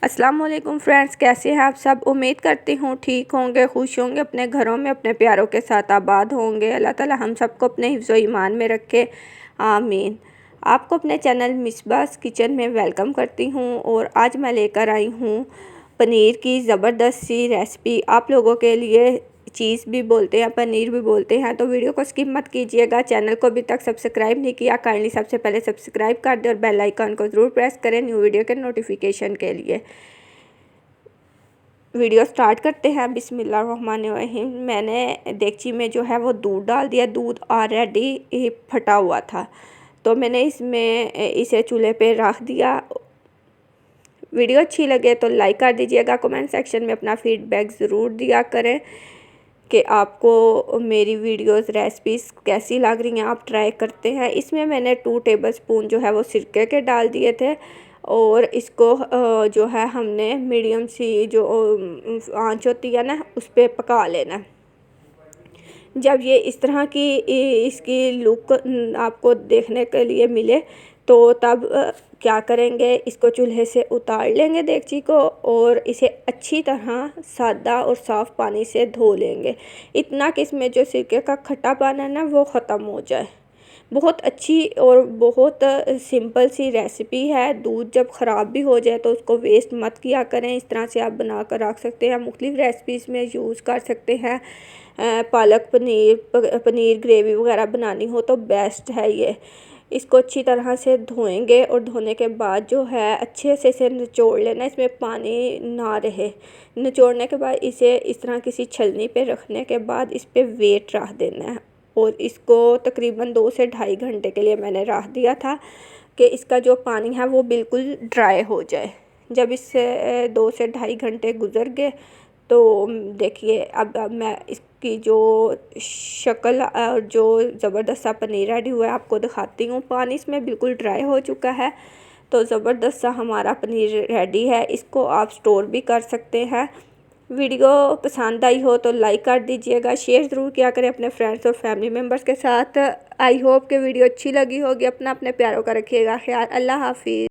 अस्सलाम वालेकुम फ्रेंड्स, कैसे हैं आप सब। उम्मीद करती हूँ ठीक होंगे, खुश होंगे, अपने घरों में अपने प्यारों के साथ आबाद होंगे। अल्लाह ताला हम सबको अपने हिफ्ज़ ईमान में रखे, आमीन। आपको अपने चैनल मिसबास किचन में वेलकम करती हूँ और आज मैं लेकर आई हूँ पनीर की ज़बरदस्त सी रेसिपी। आप लोगों के लिए चीज़ भी बोलते हैं, पनीर भी बोलते हैं, तो वीडियो को स्किप मत कीजिएगा। चैनल को अभी तक सब्सक्राइब नहीं किया, काइंडली सबसे पहले सब्सक्राइब कर दें और बेल आइकन को ज़रूर प्रेस करें न्यू वीडियो के नोटिफिकेशन के लिए। वीडियो स्टार्ट करते हैं। बिस्मिल्लाहिर्रहमानिर्रहीम। मैंने देगची में जो है वो दूध डाल दिया। दूध ऑलरेडी फटा हुआ था, तो मैंने इसे चूल्हे पे रख दिया। वीडियो अच्छी लगे तो लाइक कर दीजिएगा। कमेंट सेक्शन में अपना फीडबैक ज़रूर दिया करें कि आपको मेरी वीडियोस रेसिपीज़ कैसी लग रही हैं, आप ट्राई करते हैं। इसमें मैंने 2 टेबलस्पून जो है वो सिरके के डाल दिए थे और इसको जो है हमने मीडियम सी जो आंच होती है ना, उस पर पका लेना। जब ये इस तरह की इसकी लुक आपको देखने के लिए मिले तो तब क्या करेंगे, इसको चूल्हे से उतार लेंगे देगची को और इसे अच्छी तरह सादा और साफ़ पानी से धो लेंगे, इतना कि इसमें जो सिरके का खट्टापन है ना वो ख़त्म हो जाए। बहुत अच्छी और बहुत सिंपल सी रेसिपी है। दूध जब ख़राब भी हो जाए तो उसको वेस्ट मत किया करें। इस तरह से आप बना कर रख सकते हैं, मुख्तलिफ़ रेसिपीज़ में यूज़ कर सकते हैं। पालक पनीर ग्रेवी वगैरह बनानी हो तो बेस्ट है ये। इसको अच्छी तरह से धोएंगे और धोने के बाद जो है अच्छे से इसे निचोड़ लेना, इसमें पानी ना रहे। निचोड़ने के बाद इसे इस तरह किसी छलनी पे रखने के बाद इस पर वेट रख देना है और इसको तकरीबन 2 से ढाई घंटे के लिए मैंने रख दिया था कि इसका जो पानी है वो बिल्कुल ड्राई हो जाए। जब इससे 2 से ढाई घंटे गुजर गए तो देखिए अब मैं इसकी जो शक्ल और जो ज़बरदस्त सा पनीर रेडी हुआ है आपको दिखाती हूँ। पानी इसमें बिल्कुल ड्राई हो चुका है, तो ज़बरदस्त सा हमारा पनीर रेडी है। इसको आप स्टोर भी कर सकते हैं। वीडियो पसंद आई हो तो लाइक कर दीजिएगा, शेयर ज़रूर किया करें अपने फ्रेंड्स और फैमिली मेम्बर्स के साथ। आई होप कि वीडियो अच्छी लगी होगी। अपने प्यारों का रखिएगा ख्याल। अल्लाह हाफिज़।